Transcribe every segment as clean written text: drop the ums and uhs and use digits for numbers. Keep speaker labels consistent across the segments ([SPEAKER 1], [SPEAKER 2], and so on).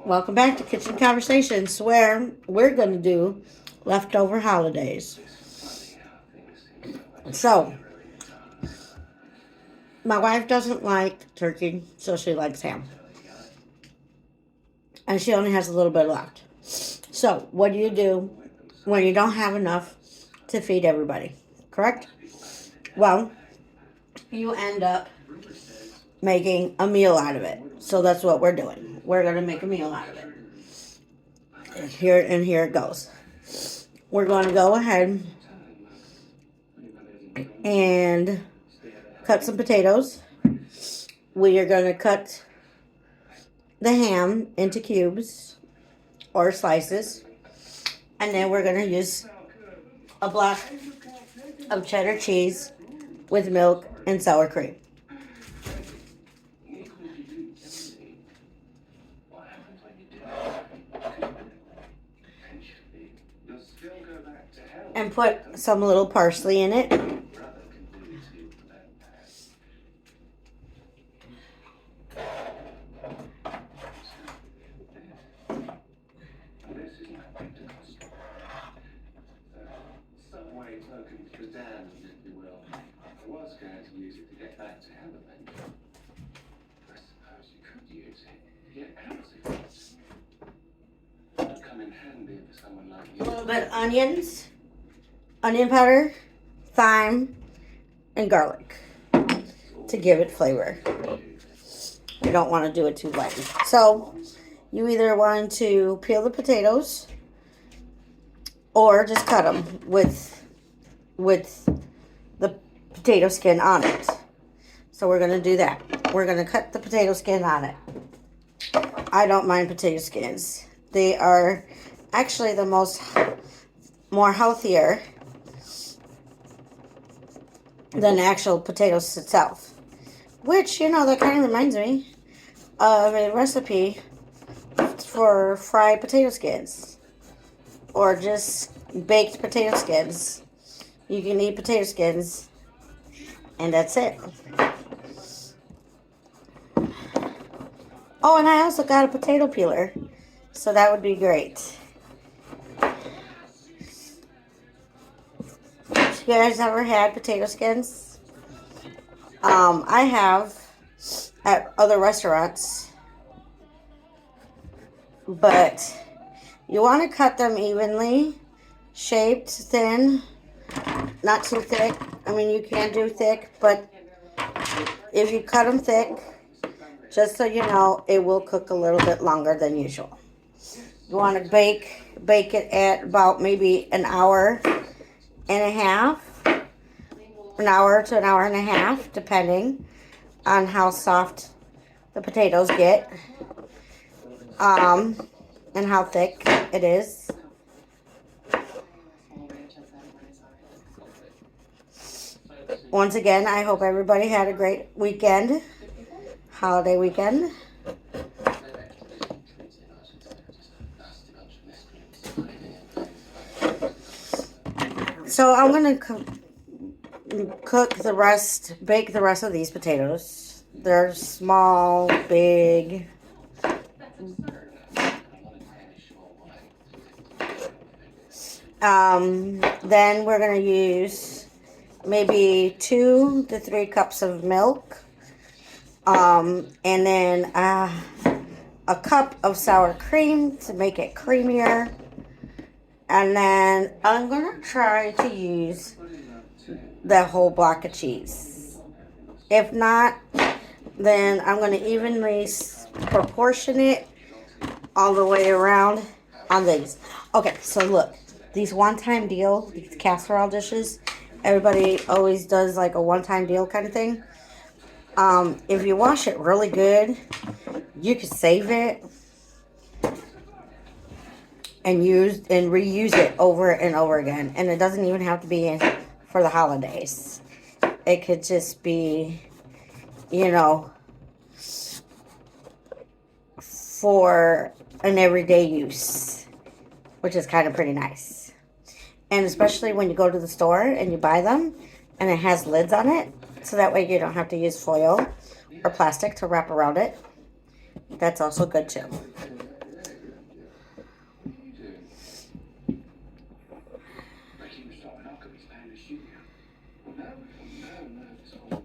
[SPEAKER 1] Welcome back to Kitchen Conversations, where we're going to do leftover holidays. So, my wife doesn't like turkey, so she likes ham. And she only has a little bit left. So, what do you do when you don't have enough to feed everybody? Correct? Well, you end up making a meal out of it. So, that's what we're doing. We're going to make a meal out of it. And here it goes. We're going to go ahead and cut some potatoes. We are going to cut the ham into cubes or slices. And then we're going to use a block of cheddar cheese with milk and sour cream. And put some little parsley in it. A little bit of onions, onion powder, thyme, and garlic to give it flavor. You don't want to do it too bland. So you either want to peel the potatoes or just cut them with the potato skin on it. So we're going to do that. We're going to cut the potato skin on it. I don't mind potato skins. They are actually the more healthier than actual potatoes itself. Which, that kind of reminds me of a recipe for fried potato skins. Or just baked potato skins. You can eat potato skins, and that's it. Oh, and I also got a potato peeler, so that would be great. You guys ever had potato skins? I have at other restaurants, but you want to cut them evenly, shaped, thin, not too thick. I mean, you can do thick, but if you cut them thick, just so you know, it will cook a little bit longer than usual. You want to bake it at about maybe an hour and a half, an hour to an hour and a half, depending on how soft the potatoes get, and how thick it is. Once again, I hope everybody had a great weekend, holiday weekend. So I'm going to bake the rest of these potatoes. They're small, big. Then we're going to use maybe 2 to 3 cups of milk. And then a cup of sour cream to make it creamier. And then I'm going to try to use the whole block of cheese. If not, then I'm going to evenly proportion it all the way around on these. Okay, so look, these one-time deal, these casserole dishes, everybody always does like a one-time deal kind of thing. If you wash it really good, you can save it and reuse it over and over again. And it doesn't even have to be for the holidays. It could just be, for an everyday use, which is kind of pretty nice. And especially when you go to the store and you buy them and it has lids on it, so that way you don't have to use foil or plastic to wrap around it. That's also good too.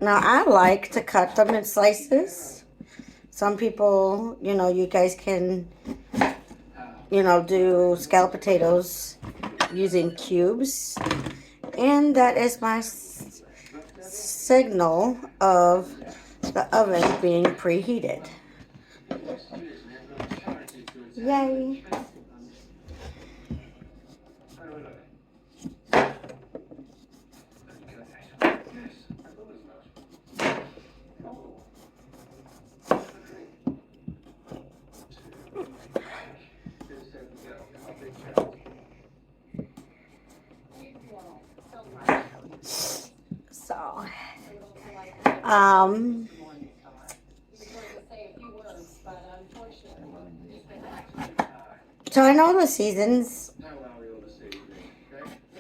[SPEAKER 1] Now, I like to cut them in slices. Some people, you guys can, do scalloped potatoes using cubes. And that is my signal of the oven being preheated. Yay! So, so I know the seasons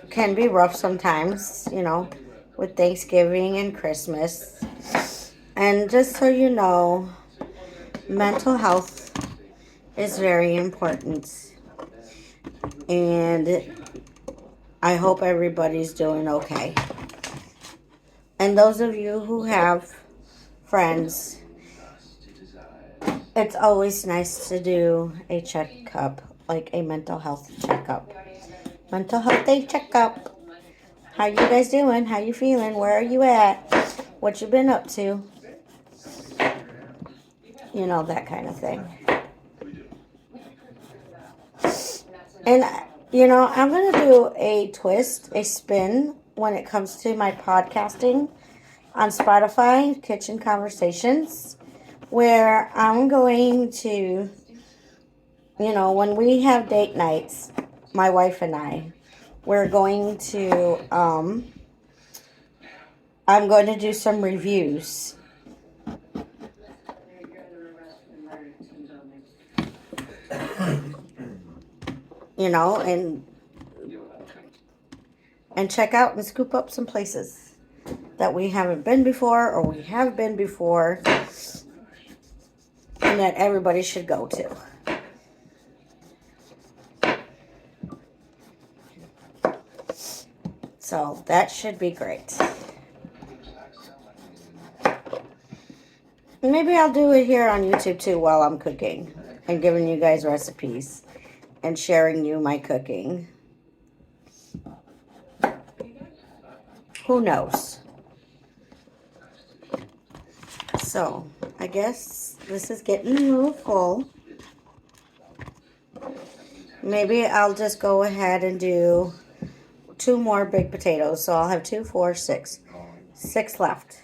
[SPEAKER 1] can be rough sometimes, with Thanksgiving and Christmas. And just so you know, mental health is very important. And I hope everybody's doing okay. And those of you who have friends, it's always nice to do a checkup, like a mental health checkup. Mental health day checkup. How you guys doing? How you feeling? Where are you at? What you been up to? That kind of thing. And, I'm going to do a twist, a spin when it comes to my podcasting on Spotify, Kitchen Conversations, where I'm going to, when we have date nights, my wife and I, we're going to, I'm going to do some reviews. And check out and scoop up some places that we haven't been before or we have been before and that everybody should go to. So that should be great. Maybe I'll do it here on YouTube too while I'm cooking and giving you guys recipes and sharing you my cooking. Who knows? So, I guess this is getting a little full. Maybe I'll just go ahead and do 2 more big potatoes. So I'll have 2, 4, 6. 6 left.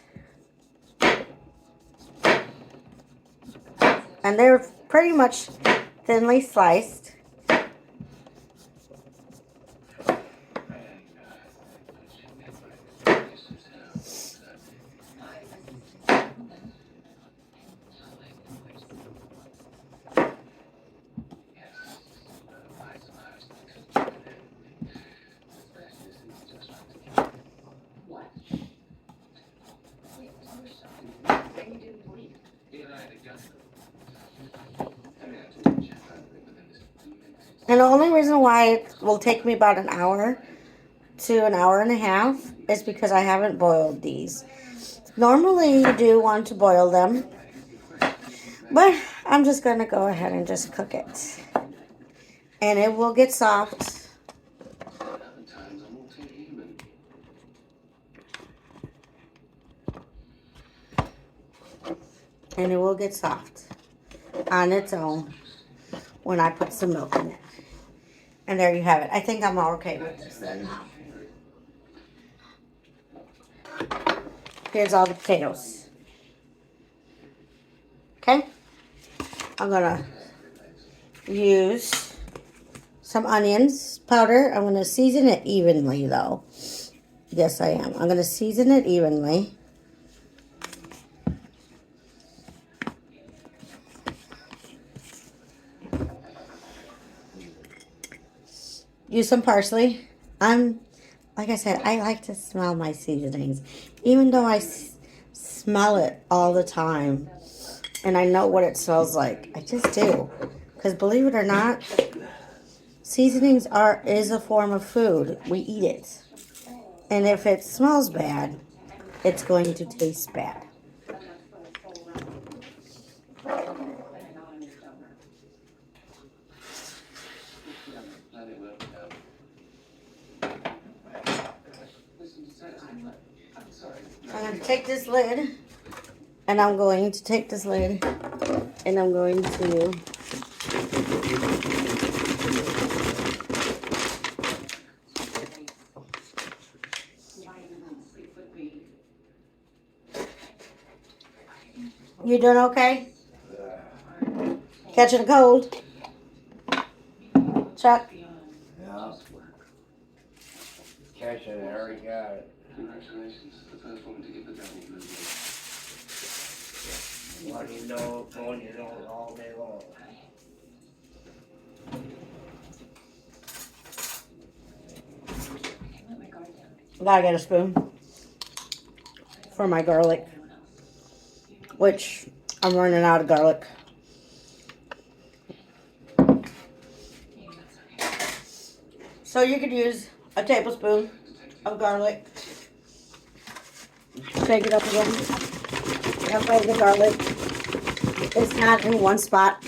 [SPEAKER 1] And they're pretty much thinly sliced. And the only reason why it will take me about an hour to an hour and a half is because I haven't boiled these. Normally you do want to boil them, but I'm just going to go ahead and just cook it. And it will get soft. And it will get soft on its own when I put some milk in it. And there you have it. I think I'm okay with this then. Here's all the potatoes. Okay? I'm going to use some onions powder. I'm going to season it evenly though. Yes, I am. I'm going to season it evenly. Use some parsley. Like I said, I like to smell my seasonings. Even though I smell it all the time. And I know what it smells like. I just do. Because believe it or not, seasonings is a form of food. We eat it. And if it smells bad, it's going to taste bad. I'm going to take this lid, and I'm going to take this lid, and I'm going to You doing okay? Catching a cold? Chuck?
[SPEAKER 2] Yeah. Catching it, I already got it. Congratulations, the first woman to get the double blue. What do you know, going your nose all day long?
[SPEAKER 1] Gotta get a spoon for my garlic, which I'm running out of garlic. So you could use a tablespoon of garlic. Shake it up again. That way the garlic is not in one spot.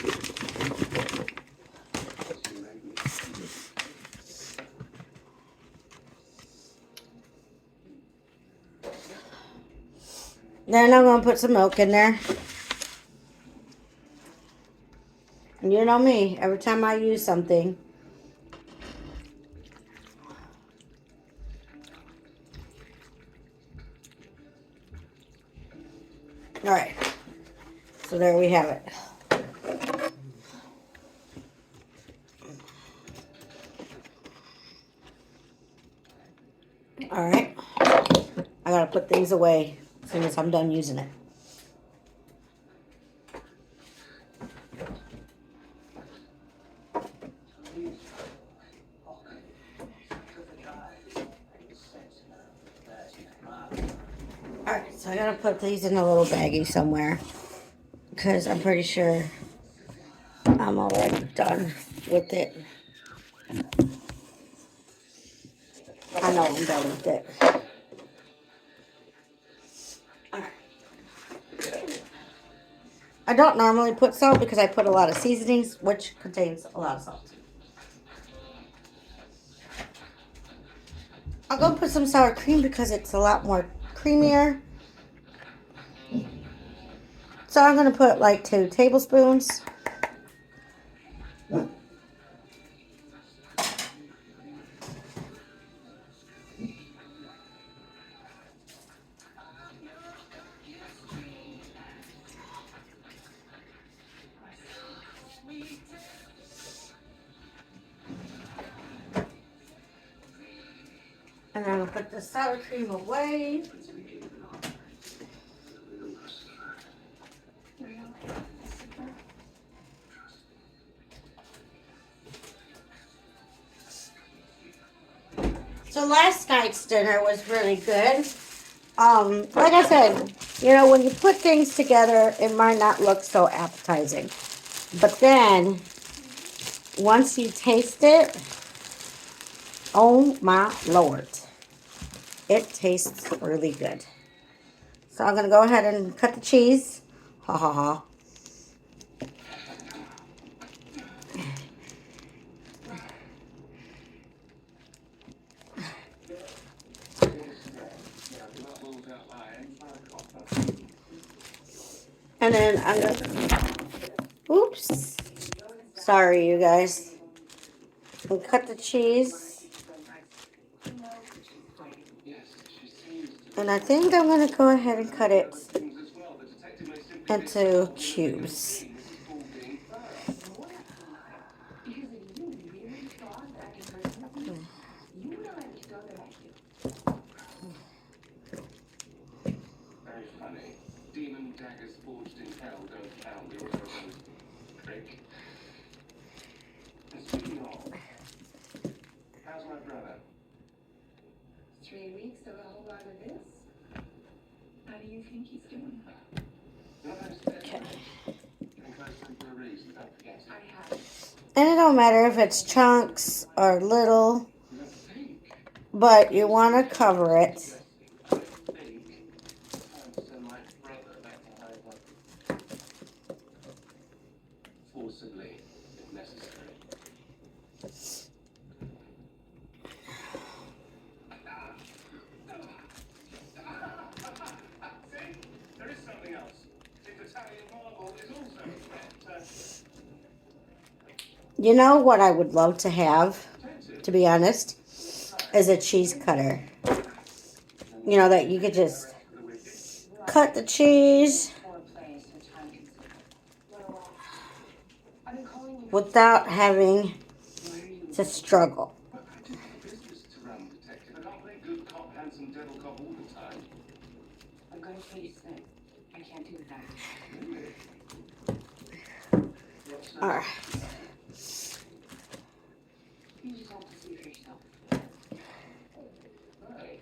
[SPEAKER 1] Then I'm going to put some milk in there. And you know me, every time I use something, all right, so there we have it. All right, I gotta put things away as soon as I'm done using it. All right, so I gotta put these in a little baggie somewhere because I'm pretty sure I'm already done with it. I know I'm done with it. All right. I don't normally put salt because I put a lot of seasonings, which contains a lot of salt. I'll go put some sour cream because it's a lot more creamier. So I'm going to put like 2 tablespoons. And I'm going to put the sour cream away. So last night's dinner was really good. Like I said, you know, when you put things together, it might not look so appetizing. But then, once you taste it, oh my Lord, it tastes really good. So I'm going to go ahead and cut the cheese. Ha ha ha. And then I'm going to, oops. Sorry, you guys. And cut the cheese. And I think I'm going to go ahead and cut it into cubes.
[SPEAKER 2] Demon daggers forged in hell don't count. We also don't trick. And speaking of, how's my brother?
[SPEAKER 3] 3 weeks of a whole lot of this? How do you think he's doing?
[SPEAKER 1] Okay.
[SPEAKER 2] Getting close to him for a reason, don't forget.
[SPEAKER 3] I have.
[SPEAKER 1] And it don't matter if it's chunks or little, but you want to cover it
[SPEAKER 2] responsibly if necessary. See? There is something else. If Italian marble is also
[SPEAKER 1] You know what I would love to have,
[SPEAKER 2] attentive.
[SPEAKER 1] to be honest, is a cheese cutter. You know, that you could just cut the cheese without having to struggle.
[SPEAKER 2] But I do have a business to run, detective. I can't play good cop, handsome devil cop all the time.
[SPEAKER 3] I've got a case that I can't do that.
[SPEAKER 2] Really?
[SPEAKER 1] All right.
[SPEAKER 3] You just have to see for yourself.
[SPEAKER 2] Right.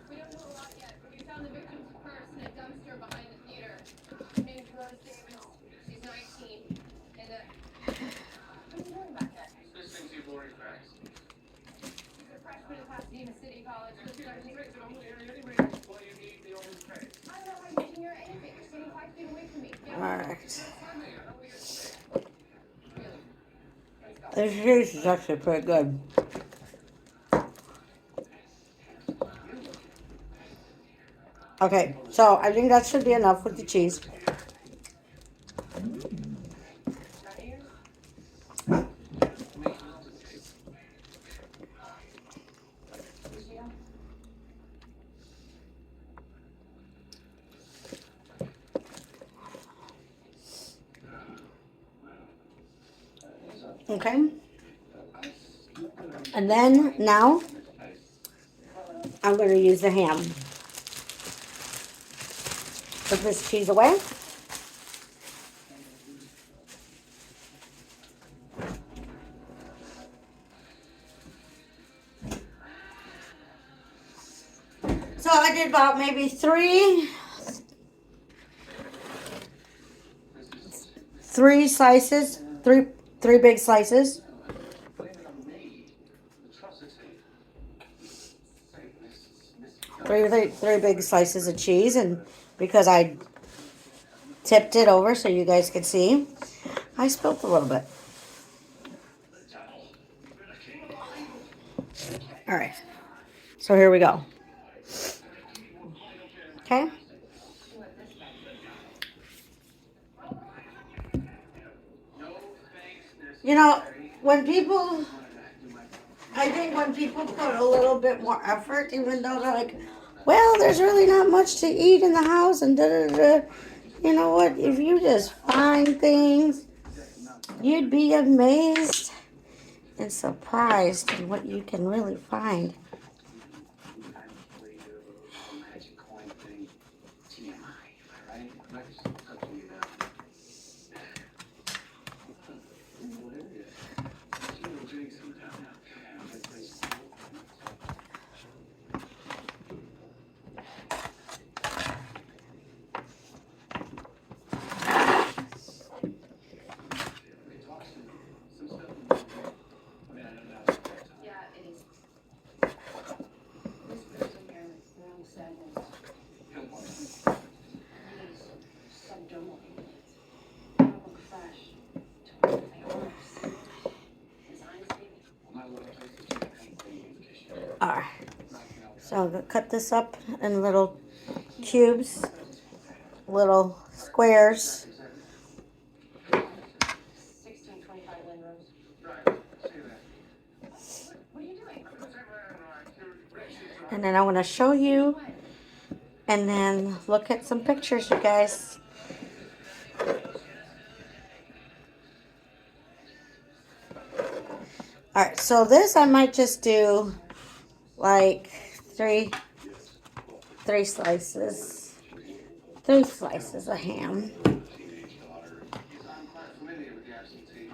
[SPEAKER 4] We don't know a lot yet, but we found the victim's purse in a dumpster behind the theater. Her name's Rose Davis. She's 19. And what are you doing back there?
[SPEAKER 2] Listening to your boring facts.
[SPEAKER 4] She's a freshman at Pasadena City College. Just started taking.
[SPEAKER 2] Detective, I'm not hearing any reasons why you need me on this case.
[SPEAKER 4] I'm not hiding here or anything. You're standing 5 feet away from me.
[SPEAKER 1] All
[SPEAKER 4] Now,
[SPEAKER 1] right.
[SPEAKER 2] Find me, I don't want to get sick.
[SPEAKER 4] really. Let's go.
[SPEAKER 1] This cheese is actually pretty good. Okay, so I think that should be enough with the cheese.
[SPEAKER 3] Not yours? Lucia?
[SPEAKER 1] Okay. And then now I'm going to use the ham. Put this cheese away. So I did about maybe three slices, three big slices.
[SPEAKER 2] Blame it on me. Atrocity. Satanists.
[SPEAKER 1] Three big slices of cheese, and because I tipped it over so you guys could see, I spilled a little bit. All right, so here we go. Okay. You know, I think when people put a little bit more effort, even though they're like, well, there's really not much to eat in the house and da da da. You know what? If you just find things, you'd be amazed and surprised at what you can really find.
[SPEAKER 2] Magic coin thing. TMI, right? Right? Touching you down. Hilarious. She will drink sometime.
[SPEAKER 3] Yeah, it is. This person here, wrong sadness. These subdermal implants. Normal flash. Totally ours. Design statement.
[SPEAKER 1] All right. So I'm gonna cut this up in little cubes, little squares.
[SPEAKER 3] 1625 Lynn Rose.
[SPEAKER 2] Right. See you there.
[SPEAKER 3] What are you doing?
[SPEAKER 1] And then I want to show you, and then look at some pictures, you guys. All right, so this I might just do like three slices of ham.
[SPEAKER 2] I'm quite familiar with the absentee.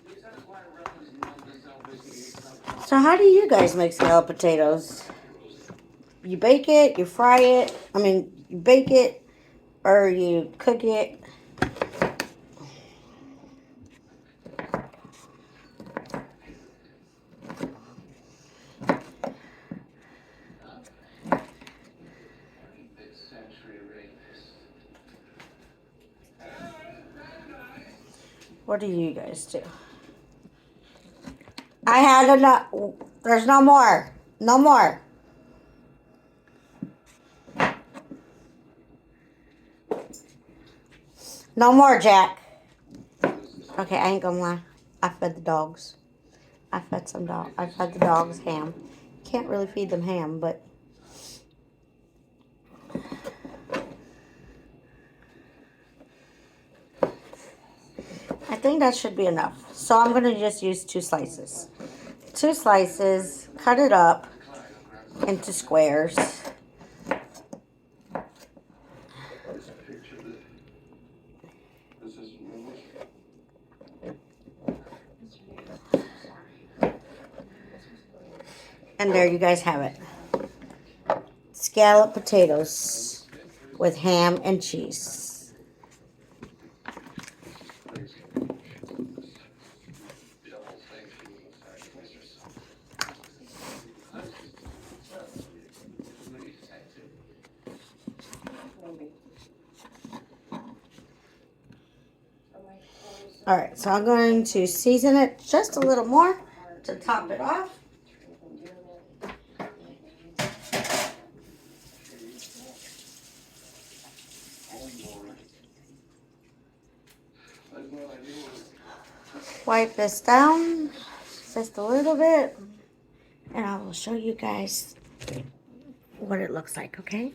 [SPEAKER 2] These are quite relevant in non-self-based.
[SPEAKER 1] So how do you guys make scalloped potatoes? You bake it, you fry it. I mean, you bake it or you cook it. What do you guys do? I had enough. There's no more. No more. No more, Jack. Okay, I ain't gonna lie. I fed the dogs. I fed some dog. I fed the dogs ham. Can't really feed them ham, but I think that should be enough. So I'm gonna just use 2 slices. 2 slices. Cut it up into squares. And there you guys have it. Scalloped potatoes with ham and cheese. All right, so I'm going to season it just a little more to top it off. Wipe this down just a little bit, and I will show you guys what it looks like, okay?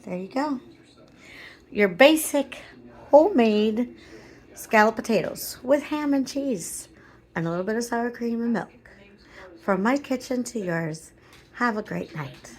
[SPEAKER 1] There you go. Your basic homemade scalloped potatoes with ham and cheese and a little bit of sour cream and milk. From my kitchen to yours, have a great night.